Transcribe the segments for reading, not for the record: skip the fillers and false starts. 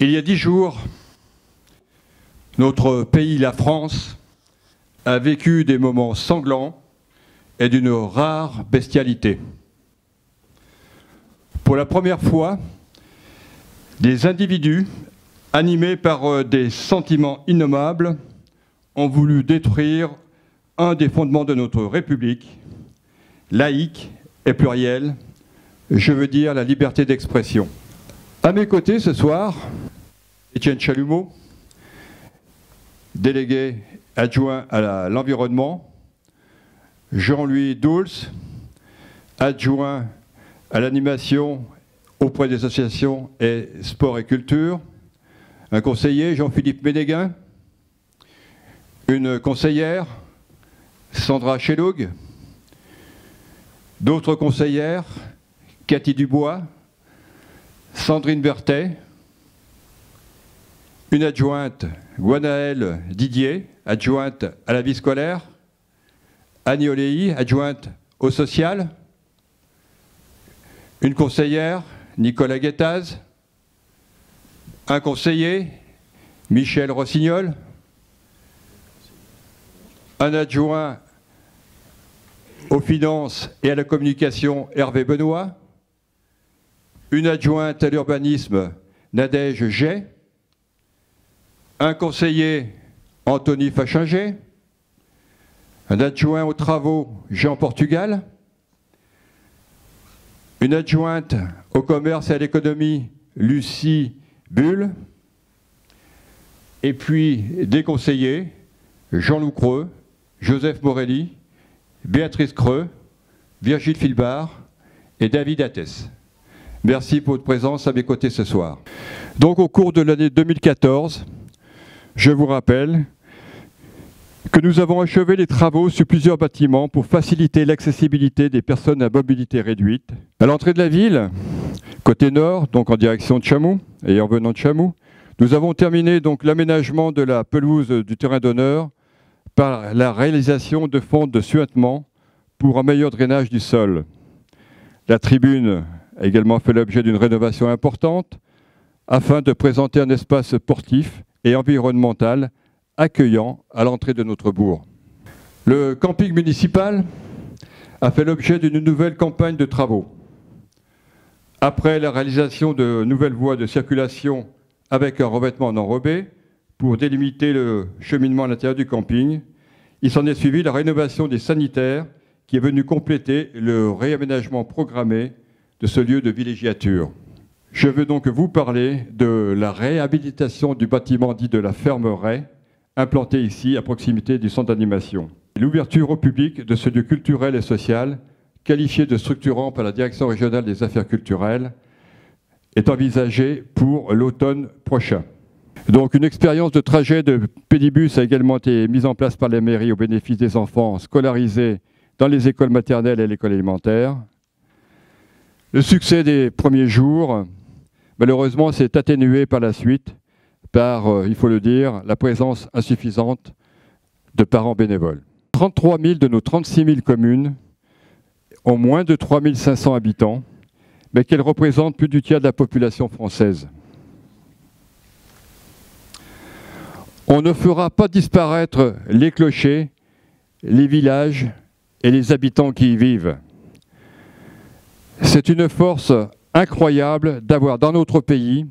Il y a 10 jours, notre pays, la France, a vécu des moments sanglants et d'une rare bestialité. Pour la première fois, des individus animés par des sentiments innommables ont voulu détruire un des fondements de notre République, laïque et plurielle, je veux dire la liberté d'expression. À mes côtés ce soir, Étienne Chalumeau, délégué adjoint à l'environnement, Jean-Louis Doulz, adjoint à l'animation auprès des associations et sport et culture, un conseiller, Jean-Philippe Ménéguin, une conseillère, Sandra Cheloug, d'autres conseillères, Cathy Dubois, Sandrine Berthet, une adjointe, Gwenaëlle Didier, adjointe à la vie scolaire, Annie Oléi, adjointe au social, une conseillère, Nicolas Guettaz, un conseiller, Michel Rossignol, un adjoint aux finances et à la communication, Hervé Benoît, une adjointe à l'urbanisme, Nadège Jay, un conseiller, Anthony Fachinger, un adjoint aux travaux, Jean Portugal, une adjointe au commerce et à l'économie, Lucie Bulle, et puis des conseillers, Jean-Loup Creux, Joseph Morelli, Béatrice Creux, Virgile Filbard et David Attès. Merci pour votre présence à mes côtés ce soir. Donc au cours de l'année 2014, je vous rappelle que nous avons achevé les travaux sur plusieurs bâtiments pour faciliter l'accessibilité des personnes à mobilité réduite. À l'entrée de la ville, côté nord, donc en direction de Chamoux et en venant de Chamoux, nous avons terminé donc l'aménagement de la pelouse du terrain d'honneur par la réalisation de fonds de suintement pour un meilleur drainage du sol. La tribune a également fait l'objet d'une rénovation importante afin de présenter un espace sportif et environnemental accueillant à l'entrée de notre bourg. Le camping municipal a fait l'objet d'une nouvelle campagne de travaux. Après la réalisation de nouvelles voies de circulation avec un revêtement en enrobé pour délimiter le cheminement à l'intérieur du camping, il s'en est suivi la rénovation des sanitaires qui est venue compléter le réaménagement programmé de ce lieu de villégiature. Je veux donc vous parler de la réhabilitation du bâtiment dit de la Fermeraie, implanté ici à proximité du centre d'animation. L'ouverture au public de ce lieu culturel et social, qualifié de structurant par la Direction régionale des affaires culturelles, est envisagée pour l'automne prochain. Donc une expérience de trajet de pédibus a également été mise en place par les mairies au bénéfice des enfants scolarisés dans les écoles maternelles et l'école élémentaire. Le succès des premiers jours, malheureusement, s'est atténué par la suite par, il faut le dire, la présence insuffisante de parents bénévoles. 33 000 de nos 36 000 communes ont moins de 3 500 habitants, mais qu'elles représentent plus du tiers de la population française. On ne fera pas disparaître les clochers, les villages et les habitants qui y vivent. C'est une force incroyable d'avoir dans notre pays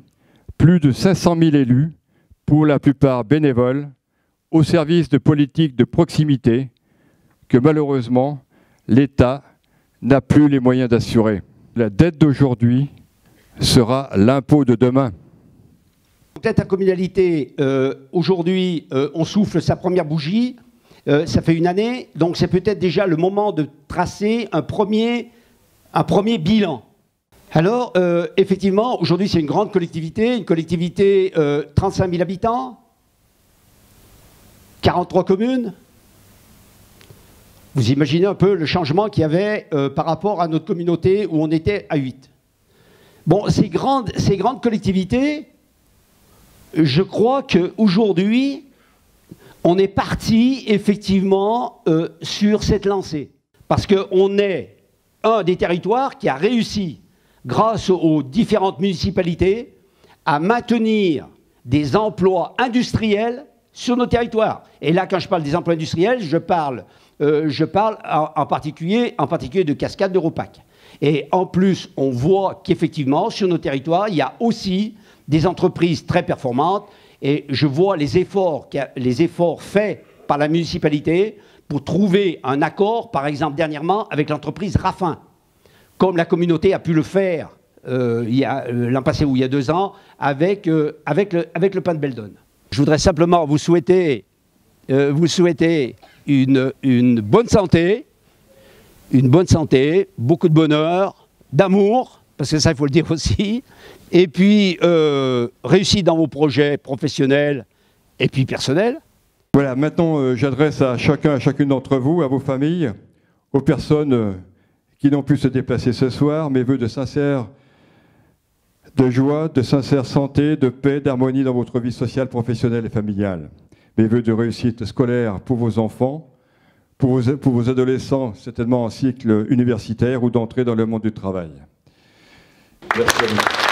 plus de 500 000 élus, pour la plupart bénévoles, au service de politiques de proximité que malheureusement l'État n'a plus les moyens d'assurer. La dette d'aujourd'hui sera l'impôt de demain. Intercommunalité, aujourd'hui, on souffle sa première bougie, ça fait une année, donc c'est peut-être déjà le moment de tracer un premier bilan. Alors, effectivement, aujourd'hui, c'est une grande collectivité, 35 000 habitants, 43 communes. Vous imaginez un peu le changement qu'il y avait par rapport à notre communauté où on était à 8. Bon, ces grandes collectivités, je crois qu'aujourd'hui, on est parti effectivement sur cette lancée. Parce qu'on est un des territoires qui a réussi, grâce aux différentes municipalités, à maintenir des emplois industriels sur nos territoires. Et là, quand je parle des emplois industriels, je parle en particulier de Cascade d'Europac. Et en plus, on voit qu'effectivement, sur nos territoires, il y a aussi des entreprises très performantes. Et je vois les efforts faits par la municipalité pour trouver un accord, par exemple dernièrement, avec l'entreprise Raffin, comme la communauté a pu le faire l'an passé ou il y a 2 ans, avec le pain de Beldon. Je voudrais simplement vous souhaiter une bonne santé, beaucoup de bonheur, d'amour, parce que ça, il faut le dire aussi, et puis réussite dans vos projets professionnels et puis personnels. Voilà, maintenant j'adresse à chacun, à chacune d'entre vous, à vos familles, aux personnes qui n'ont pu se déplacer ce soir, mes vœux de sincère de joie, de sincère santé, de paix, d'harmonie dans votre vie sociale, professionnelle et familiale. Mes vœux de réussite scolaire pour vos enfants, pour vos adolescents, certainement en cycle universitaire ou d'entrée dans le monde du travail. Merci à vous.